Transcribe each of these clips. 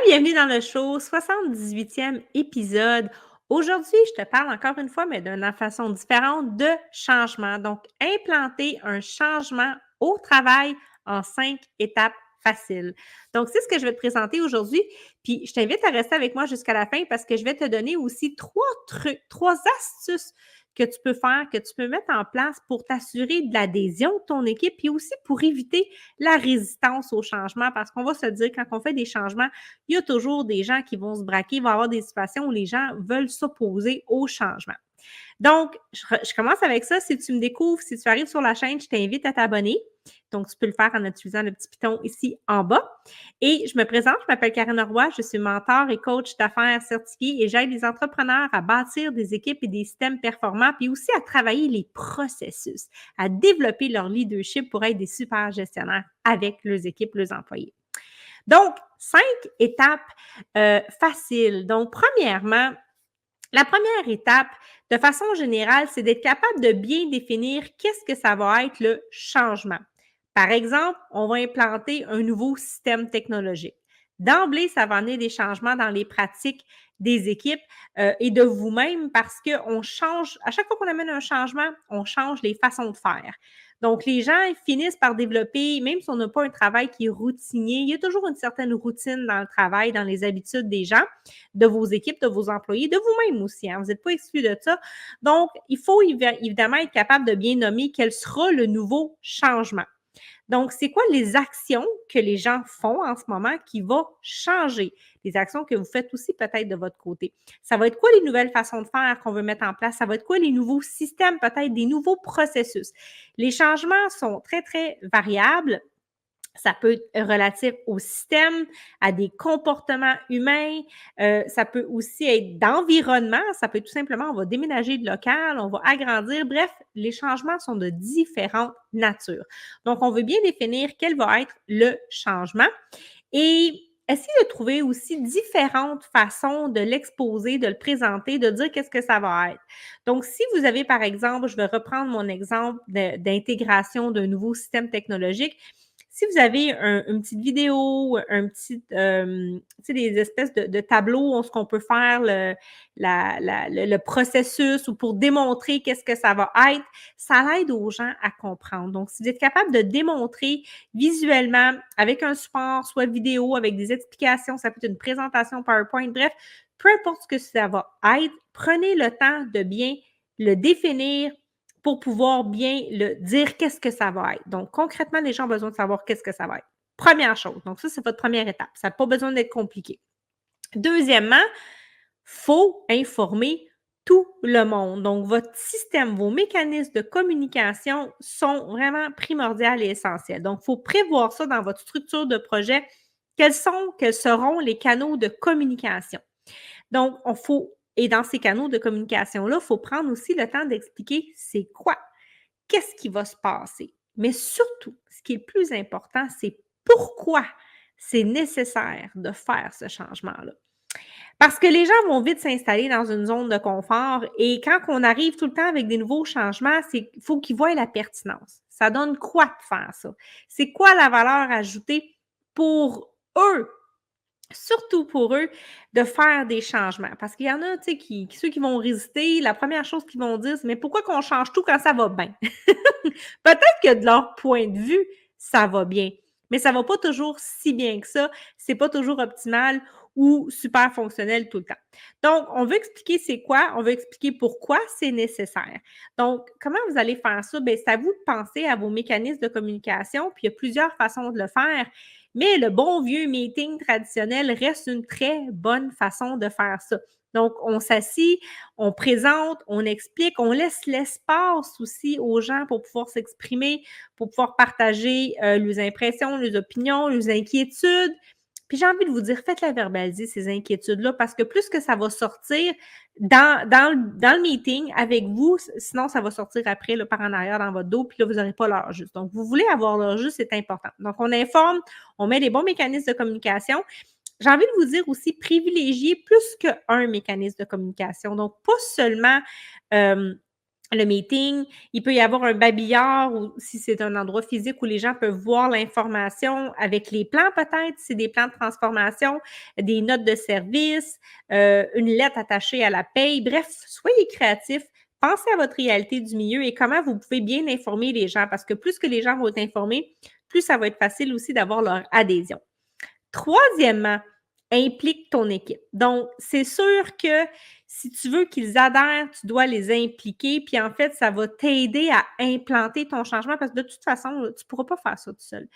bienvenue dans le show, 78e épisode. Aujourd'hui, je te parle encore une fois, mais d'une façon différente, de changement. Donc, implanter un changement au travail en 5 étapes faciles. Donc, c'est ce que je vais te présenter aujourd'hui. Puis, je t'invite à rester avec moi jusqu'à la fin parce que je vais te donner aussi 3 trucs, 3 astuces que tu peux faire, que tu peux mettre en place pour t'assurer de l'adhésion de ton équipe, puis aussi pour éviter la résistance au changement, parce qu'on va se dire, quand on fait des changements, il y a toujours des gens qui vont se braquer, il va y avoir des situations où les gens veulent s'opposer au changement. Donc, je commence avec ça. Si tu me découvres, si tu arrives sur la chaîne, je t'invite à t'abonner. Donc, tu peux le faire en utilisant le petit piton ici en bas. Et je me présente, je m'appelle Karine Roy, je suis mentor et coach d'affaires certifié et j'aide les entrepreneurs à bâtir des équipes et des systèmes performants, puis aussi à travailler les processus, à développer leur leadership pour être des super gestionnaires avec leurs équipes, leurs employés. Donc, 5 étapes faciles. Donc, premièrement, la première étape, de façon générale, c'est d'être capable de bien définir qu'est-ce que ça va être le changement. Par exemple, on va implanter un nouveau système technologique. D'emblée, ça va amener des changements dans les pratiques des équipes et de vous-même parce qu'on change, à chaque fois qu'on amène un changement, on change les façons de faire. Donc, les gens finissent par développer, même si on n'a pas un travail qui est routinier, il y a toujours une certaine routine dans le travail, dans les habitudes des gens, de vos équipes, de vos employés, de vous-même aussi. Hein, vous n'êtes pas exclus de ça. Donc, il faut évidemment être capable de bien nommer quel sera le nouveau changement. Donc, c'est quoi les actions que les gens font en ce moment qui vont changer? Les actions que vous faites aussi peut-être de votre côté. Ça va être quoi les nouvelles façons de faire qu'on veut mettre en place? Ça va être quoi les nouveaux systèmes, peut-être des nouveaux processus? Les changements sont très, très variables. Ça peut être relatif au système, à des comportements humains. Ça peut aussi être d'environnement. Ça peut être tout simplement, on va déménager de local, on va agrandir. Bref, les changements sont de différentes natures. Donc, on veut bien définir quel va être le changement et essayer de trouver aussi différentes façons de l'exposer, de le présenter, de dire qu'est-ce que ça va être. Donc, si vous avez, par exemple, je vais reprendre mon exemple d'intégration d'un nouveau système technologique, si vous avez une petite vidéo, un petit, tu sais, des espèces de tableaux où on peut faire le processus ou pour démontrer qu'est-ce que ça va être, ça aide aux gens à comprendre. Donc, si vous êtes capable de démontrer visuellement avec un support, soit vidéo, avec des explications, ça peut être une présentation PowerPoint, bref, peu importe ce que ça va être, prenez le temps de bien le définir, pour pouvoir bien le dire qu'est-ce que ça va être. Donc, concrètement, les gens ont besoin de savoir qu'est-ce que ça va être. Première chose. Donc, ça, c'est votre première étape. Ça n'a pas besoin d'être compliqué. Deuxièmement, il faut informer tout le monde. Donc, votre système, vos mécanismes de communication sont vraiment primordiaux et essentiels. Donc, il faut prévoir ça dans votre structure de projet. Quels seront les canaux de communication? Donc, et dans ces canaux de communication-là, il faut prendre aussi le temps d'expliquer c'est quoi, qu'est-ce qui va se passer. Mais surtout, ce qui est le plus important, c'est pourquoi c'est nécessaire de faire ce changement-là. Parce que les gens vont vite s'installer dans une zone de confort et quand on arrive tout le temps avec des nouveaux changements, il faut qu'ils voient la pertinence. Ça donne quoi de faire ça? C'est quoi la valeur ajoutée pour eux? Surtout pour eux, de faire des changements. Parce qu'il y en a, tu sais, ceux qui vont résister, la première chose qu'ils vont dire, c'est: «Mais pourquoi qu'on change tout quand ça va bien?» Peut-être que de leur point de vue, ça va bien, mais ça va pas toujours si bien que ça. C'est pas toujours optimal ou super fonctionnel tout le temps. Donc, on veut expliquer c'est quoi, on veut expliquer pourquoi c'est nécessaire. Donc, comment vous allez faire ça? Bien, c'est à vous de penser à vos mécanismes de communication, puis il y a plusieurs façons de le faire. Mais le bon vieux meeting traditionnel reste une très bonne façon de faire ça. Donc, on s'assit, on présente, on explique, on laisse l'espace aussi aux gens pour pouvoir s'exprimer, pour pouvoir partager leurs impressions, leurs opinions, leurs inquiétudes. Puis j'ai envie de vous dire, faites-la verbaliser, ces inquiétudes-là, parce que plus que ça va sortir dans le meeting avec vous, sinon ça va sortir après là, par en arrière dans votre dos, puis là, vous n'aurez pas l'heure juste. Donc, vous voulez avoir l'heure juste, c'est important. Donc, on informe, on met les bons mécanismes de communication. J'ai envie de vous dire aussi, privilégier plus qu'un mécanisme de communication. Donc, pas seulement le meeting. Il peut y avoir un babillard ou si c'est un endroit physique où les gens peuvent voir l'information avec les plans peut-être, si c'est des plans de transformation, des notes de service, une lettre attachée à la paye. Bref, soyez créatifs. Pensez à votre réalité du milieu et comment vous pouvez bien informer les gens parce que plus que les gens vont être informés, plus ça va être facile aussi d'avoir leur adhésion. Troisièmement, implique ton équipe. Donc, c'est sûr que si tu veux qu'ils adhèrent, tu dois les impliquer. Puis en fait, ça va t'aider à implanter ton changement parce que de toute façon, tu ne pourras pas faire ça tout seul.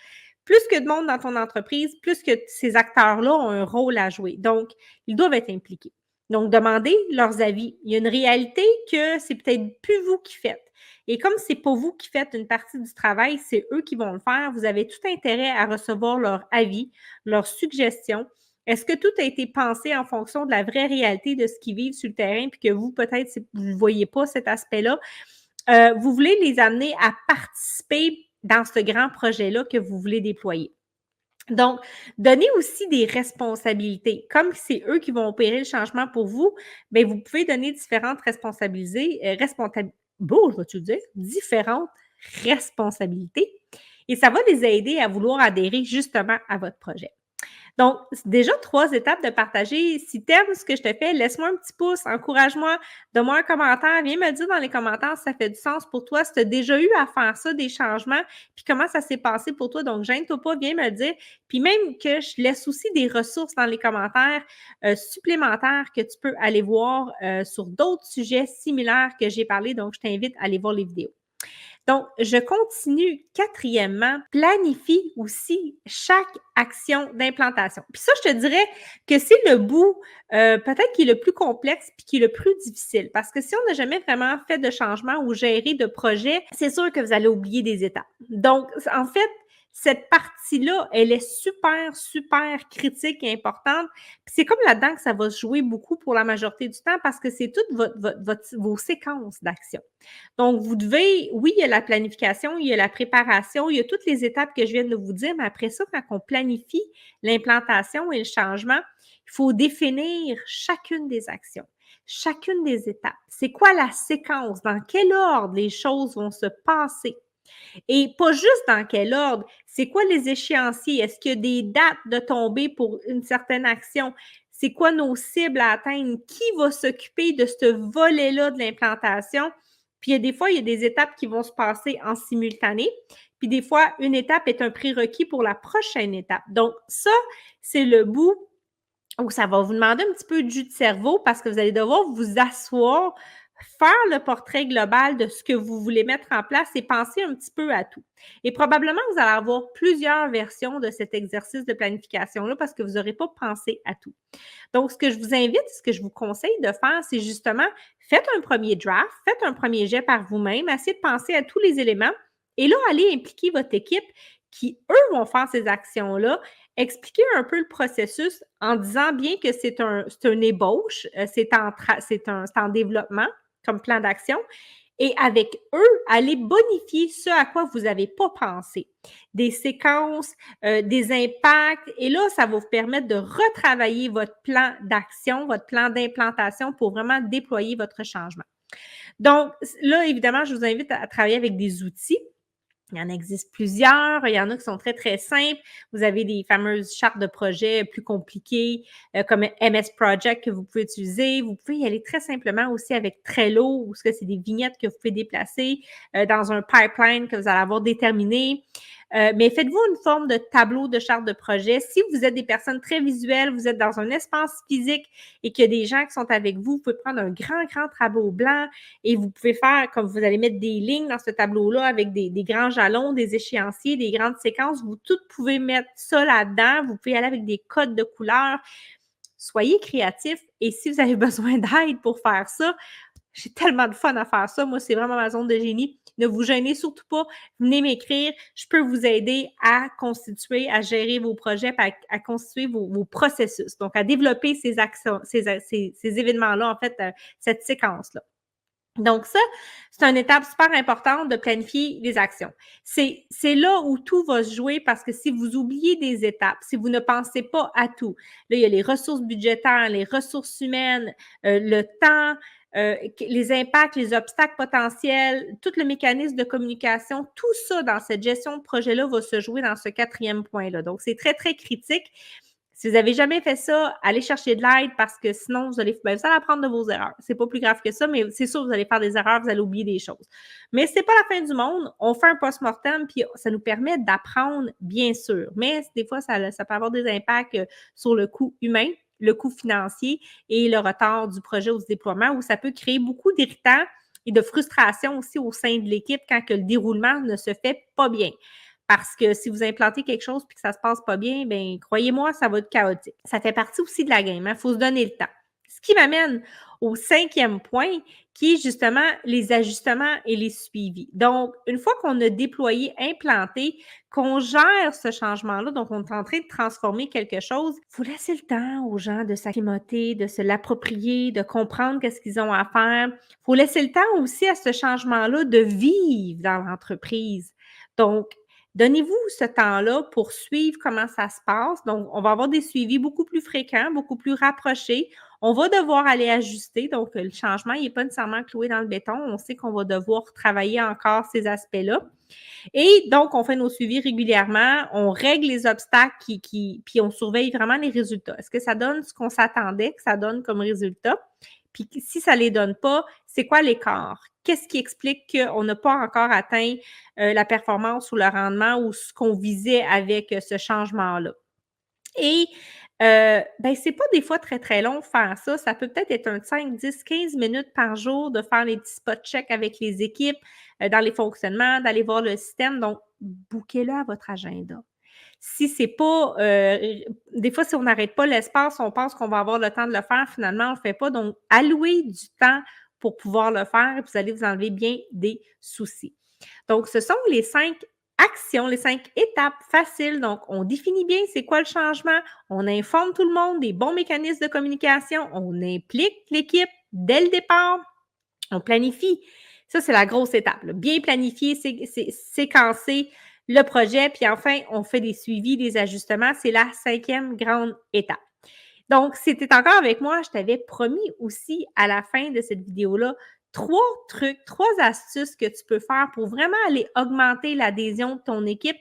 Plus que de monde dans ton entreprise, plus que ces acteurs-là ont un rôle à jouer. Donc, ils doivent être impliqués. Donc, demandez leurs avis. Il y a une réalité que c'est peut-être plus vous qui faites. Et comme c'est pas vous qui faites une partie du travail, c'est eux qui vont le faire, vous avez tout intérêt à recevoir leur avis, leurs suggestions. Est-ce que tout a été pensé en fonction de la vraie réalité de ce qu'ils vivent sur le terrain, puis que vous, peut-être, vous ne voyez pas cet aspect-là? Vous voulez les amener à participer dans ce grand projet-là que vous voulez déployer. Donc, donnez aussi des responsabilités. Comme c'est eux qui vont opérer le changement pour vous, bien, vous pouvez donner différentes différentes responsabilités. Et ça va les aider à vouloir adhérer justement à votre projet. Donc, déjà 3 étapes de partager. Si tu aimes ce que je te fais, laisse-moi un petit pouce, encourage-moi, donne-moi un commentaire, viens me dire dans les commentaires si ça fait du sens pour toi, si tu as déjà eu à faire ça, des changements, puis comment ça s'est passé pour toi. Donc, gêne-toi pas, viens me le dire. Puis même que je laisse aussi des ressources dans les commentaires supplémentaires que tu peux aller voir sur d'autres sujets similaires que j'ai parlé. Donc, je t'invite à aller voir les vidéos. Donc, je continue. Quatrièmement, planifie aussi chaque action d'implantation. Puis ça, je te dirais que c'est le bout peut-être qui est le plus complexe puis qui est le plus difficile. Parce que si on n'a jamais vraiment fait de changement ou géré de projet, c'est sûr que vous allez oublier des étapes. Donc, en fait, cette partie-là, elle est super, super critique et importante. Puis c'est comme là-dedans que ça va se jouer beaucoup pour la majorité du temps parce que c'est toutes vos séquences d'action. Donc, vous devez, oui, il y a la planification, il y a la préparation, il y a toutes les étapes que je viens de vous dire, mais après ça, quand on planifie l'implantation et le changement, il faut définir chacune des actions, chacune des étapes. C'est quoi la séquence? Dans quel ordre les choses vont se passer? Et pas juste dans quel ordre, c'est quoi les échéanciers? Est-ce qu'il y a des dates de tomber pour une certaine action? C'est quoi nos cibles à atteindre? Qui va s'occuper de ce volet-là de l'implantation? Puis il y a des fois, il y a des étapes qui vont se passer en simultané. Puis des fois, une étape est un prérequis pour la prochaine étape. Donc, ça, c'est le bout où ça va vous demander un petit peu de jus de cerveau parce que vous allez devoir vous asseoir, faire le portrait global de ce que vous voulez mettre en place et penser un petit peu à tout. Et probablement, vous allez avoir plusieurs versions de cet exercice de planification-là parce que vous n'aurez pas pensé à tout. Donc, ce que je vous invite, ce que je vous conseille de faire, c'est justement, faites un premier draft, faites un premier jet par vous-même, essayez de penser à tous les éléments et là, allez impliquer votre équipe qui, eux, vont faire ces actions-là. Expliquez un peu le processus en disant bien que c'est une ébauche, c'est en développement comme plan d'action. Et avec eux, allez bonifier ce à quoi vous n'avez pas pensé. Des séquences, des impacts. Et là, ça va vous permettre de retravailler votre plan d'action, votre plan d'implantation pour vraiment déployer votre changement. Donc, là, évidemment, je vous invite à travailler avec des outils. Il y en existe plusieurs. Il y en a qui sont très, très simples. Vous avez des fameuses chartes de projet plus compliquées comme MS Project que vous pouvez utiliser. Vous pouvez y aller très simplement aussi avec Trello où c'est des vignettes que vous pouvez déplacer dans un pipeline que vous allez avoir déterminé. Mais faites-vous une forme de tableau de charte de projet. Si vous êtes des personnes très visuelles, vous êtes dans un espace physique et qu'il y a des gens qui sont avec vous, vous pouvez prendre un grand, grand tableau blanc et vous pouvez faire, comme vous allez mettre des lignes dans ce tableau-là avec des grands jalons, des échéanciers, des grandes séquences. Vous toutes pouvez mettre ça là-dedans. Vous pouvez aller avec des codes de couleurs. Soyez créatifs et si vous avez besoin d'aide pour faire ça, j'ai tellement de fun à faire ça. Moi, c'est vraiment ma zone de génie. Ne vous gênez surtout pas. Venez m'écrire. Je peux vous aider à constituer, à gérer vos projets, à constituer vos processus. Donc, à développer ces actions, ces événements-là, en fait, cette séquence-là. Donc, ça, c'est une étape super importante de planifier les actions. C'est là où tout va se jouer parce que si vous oubliez des étapes, si vous ne pensez pas à tout, là, il y a les ressources budgétaires, les ressources humaines, le temps, les impacts, les obstacles potentiels, tout le mécanisme de communication, tout ça dans cette gestion de projet-là va se jouer dans ce 4e point-là. Donc, c'est très, très critique. Si vous n'avez jamais fait ça, allez chercher de l'aide parce que sinon, vous allez apprendre de vos erreurs. C'est pas plus grave que ça, mais c'est sûr, vous allez faire des erreurs, vous allez oublier des choses. Mais c'est pas la fin du monde. On fait un post-mortem, puis ça nous permet d'apprendre, bien sûr. Mais des fois, ça peut avoir des impacts sur le coût humain, le coût financier et le retard du projet au déploiement, où ça peut créer beaucoup d'irritants et de frustration aussi au sein de l'équipe quand que le déroulement ne se fait pas bien. Parce que si vous implantez quelque chose et que ça ne se passe pas bien, bien, croyez-moi, ça va être chaotique. Ça fait partie aussi de la game, hein? Il faut se donner le temps. Ce qui m'amène au 5e point, qui est justement les ajustements et les suivis. Donc, une fois qu'on a déployé, implanté, qu'on gère ce changement-là, donc on est en train de transformer quelque chose, il faut laisser le temps aux gens de s'acclimater, de se l'approprier, de comprendre qu'est-ce qu'ils ont à faire. Il faut laisser le temps aussi à ce changement-là de vivre dans l'entreprise. Donc, donnez-vous ce temps-là pour suivre comment ça se passe. Donc, on va avoir des suivis beaucoup plus fréquents, beaucoup plus rapprochés. On va devoir aller ajuster. Donc, le changement, il n'est pas nécessairement cloué dans le béton. On sait qu'on va devoir travailler encore ces aspects-là. Et donc, on fait nos suivis régulièrement. On règle les obstacles puis on surveille vraiment les résultats. Est-ce que ça donne ce qu'on s'attendait que ça donne comme résultat? Puis si ça ne les donne pas, c'est quoi l'écart? Qu'est-ce qui explique qu'on n'a pas encore atteint la performance ou le rendement ou ce qu'on visait avec ce changement-là? Et ben, c'est pas des fois très, très long de faire ça. Ça peut peut-être être un 5, 10, 15 minutes par jour de faire les petits spot check avec les équipes, dans les fonctionnements, d'aller voir le système. Donc, bookez-le à votre agenda. Si c'est pas, des fois, si on n'arrête pas l'espace, on pense qu'on va avoir le temps de le faire, finalement, on ne le fait pas. Donc, allouez du temps pour pouvoir le faire et vous allez vous enlever bien des soucis. Donc, ce sont les 5 actions, les 5 étapes faciles. Donc, on définit bien c'est quoi le changement, on informe tout le monde des bons mécanismes de communication, on implique l'équipe dès le départ, on planifie. Ça, c'est la grosse étape. Là. Bien planifier, séquencer le projet, puis enfin, on fait des suivis, des ajustements. C'est la 5e grande étape. Donc, si tu es encore avec moi, je t'avais promis aussi à la fin de cette vidéo-là 3 trucs, 3 astuces que tu peux faire pour vraiment aller augmenter l'adhésion de ton équipe,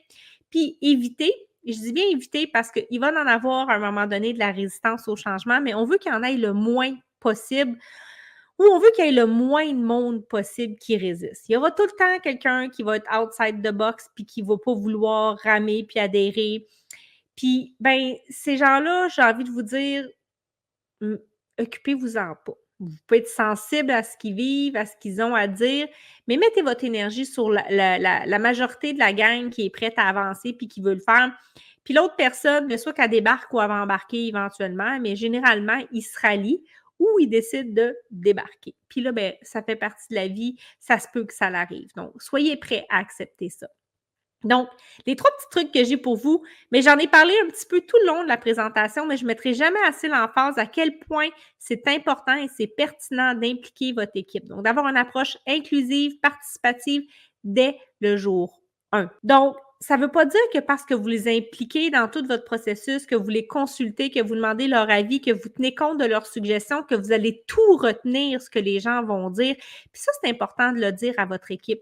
puis éviter, et je dis bien éviter parce qu'il va en avoir à un moment donné de la résistance au changement, mais on veut qu'il y en ait le moins possible ou on veut qu'il y ait le moins de monde possible qui résiste. Il y aura tout le temps quelqu'un qui va être outside the box puis qui ne va pas vouloir ramer puis adhérer. Puis, ben, ces gens-là, j'ai envie de vous dire, occupez-vous-en pas. Vous pouvez être sensible à ce qu'ils vivent, à ce qu'ils ont à dire, mais mettez votre énergie sur la majorité de la gang qui est prête à avancer puis qui veut le faire. Puis l'autre personne, soit qu'elle débarque ou elle va embarquer éventuellement, mais généralement, il se rallie ou il décide de débarquer. Puis là, ben, ça fait partie de la vie, ça se peut que ça l'arrive. Donc, soyez prêts à accepter ça. Donc, les 3 petits trucs que j'ai pour vous, mais j'en ai parlé un petit peu tout le long de la présentation, mais je ne mettrai jamais assez l'emphase à quel point c'est important et c'est pertinent d'impliquer votre équipe. Donc, d'avoir une approche inclusive, participative dès le jour 1. Donc, ça ne veut pas dire que parce que vous les impliquez dans tout votre processus, que vous les consultez, que vous demandez leur avis, que vous tenez compte de leurs suggestions, que vous allez tout retenir ce que les gens vont dire. Puis ça, c'est important de le dire à votre équipe.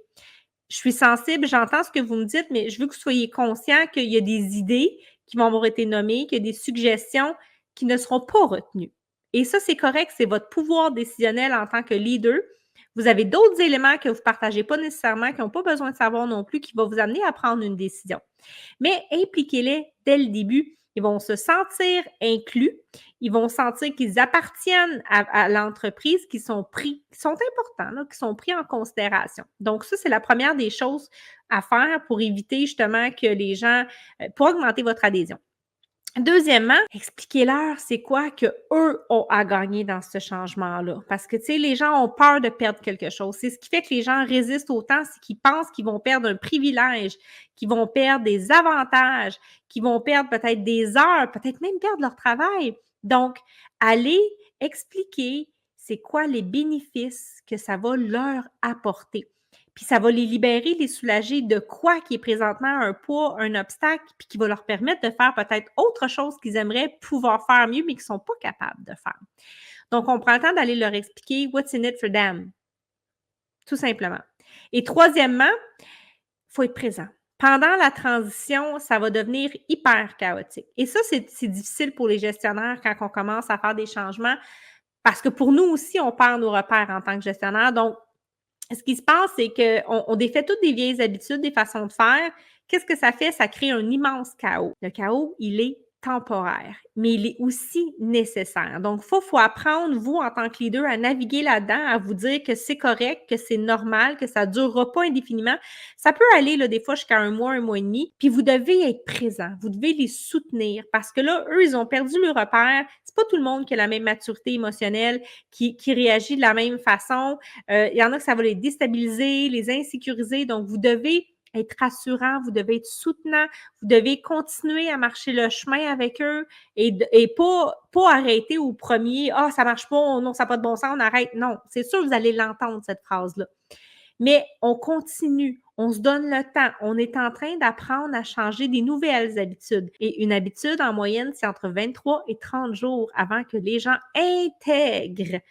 Je suis sensible, j'entends ce que vous me dites, mais je veux que vous soyez conscient qu'il y a des idées qui vont avoir été nommées, qu'il y a des suggestions qui ne seront pas retenues. Et ça, c'est correct, c'est votre pouvoir décisionnel en tant que leader. Vous avez d'autres éléments que vous ne partagez pas nécessairement, qui n'ont pas besoin de savoir non plus, qui vont vous amener à prendre une décision. Mais impliquez-les dès le début. Ils vont se sentir inclus. Ils vont sentir qu'ils appartiennent à l'entreprise, qui sont importants, là, qui sont pris en considération. Donc, ça, c'est la première des choses à faire pour éviter justement que les gens, pour augmenter votre adhésion. Deuxièmement, expliquez-leur c'est quoi qu'eux ont à gagner dans ce changement-là. Parce que, tu sais, les gens ont peur de perdre quelque chose. C'est ce qui fait que les gens résistent autant, c'est qu'ils pensent qu'ils vont perdre un privilège, qu'ils vont perdre des avantages, qu'ils vont perdre peut-être des heures, peut-être même perdre leur travail. Donc, allez expliquer c'est quoi les bénéfices que ça va leur apporter. Puis ça va les libérer, les soulager de quoi qui est présentement un poids, un obstacle, puis qui va leur permettre de faire peut-être autre chose qu'ils aimeraient pouvoir faire mieux, mais qu'ils ne sont pas capables de faire. Donc, on prend le temps d'aller leur expliquer what's in it for them, tout simplement. Et troisièmement, il faut être présent. Pendant la transition, ça va devenir hyper chaotique. Et ça, c'est difficile pour les gestionnaires quand on commence à faire des changements parce que pour nous aussi, on perd nos repères en tant que gestionnaire. Donc, ce qui se passe, c'est qu'on défait toutes des vieilles habitudes, des façons de faire. Qu'est-ce que ça fait? Ça crée un immense chaos. Le chaos, il est temporaire, mais il est aussi nécessaire. Donc, faut apprendre, vous, en tant que leader, à naviguer là-dedans, à vous dire que c'est correct, que c'est normal, que ça ne durera pas indéfiniment. Ça peut aller, là, des fois, jusqu'à un mois et demi, puis vous devez être présent. Vous devez les soutenir parce que là, eux, ils ont perdu le repère. C'est pas tout le monde qui a la même maturité émotionnelle, qui réagit de la même façon. Il y en a que ça va les déstabiliser, les insécuriser. Donc, vous devez être rassurant, vous devez être soutenant, vous devez continuer à marcher le chemin avec eux et pas arrêter au premier « Ah, ça marche pas, non, ça n'a pas de bon sens, on arrête. » Non, c'est sûr que vous allez l'entendre, cette phrase-là. Mais on continue, on se donne le temps, on est en train d'apprendre à changer des nouvelles habitudes. Et une habitude, en moyenne, c'est entre 23 et 30 jours avant que les gens intègrent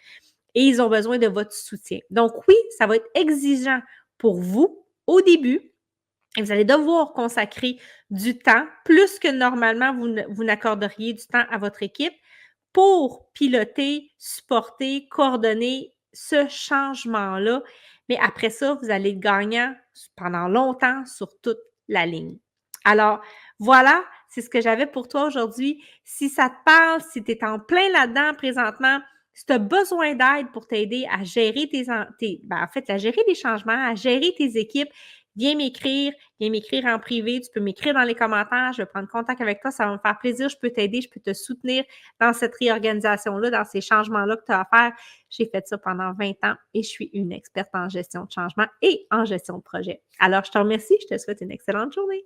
et ils ont besoin de votre soutien. Donc oui, ça va être exigeant pour vous au début. Et vous allez devoir consacrer du temps, plus que normalement vous n'accorderiez du temps à votre équipe pour piloter, supporter, coordonner ce changement-là. Mais après ça, vous allez être gagnant pendant longtemps sur toute la ligne. Alors, voilà, c'est ce que j'avais pour toi aujourd'hui. Si ça te parle, si tu es en plein là-dedans présentement, si tu as besoin d'aide pour t'aider à gérer à gérer les changements, à gérer tes équipes, viens m'écrire en privé, tu peux m'écrire dans les commentaires, je vais prendre contact avec toi, ça va me faire plaisir, je peux t'aider, je peux te soutenir dans cette réorganisation-là, dans ces changements-là que tu as à faire. J'ai fait ça pendant 20 ans et je suis une experte en gestion de changement et en gestion de projet. Alors, je te remercie, je te souhaite une excellente journée.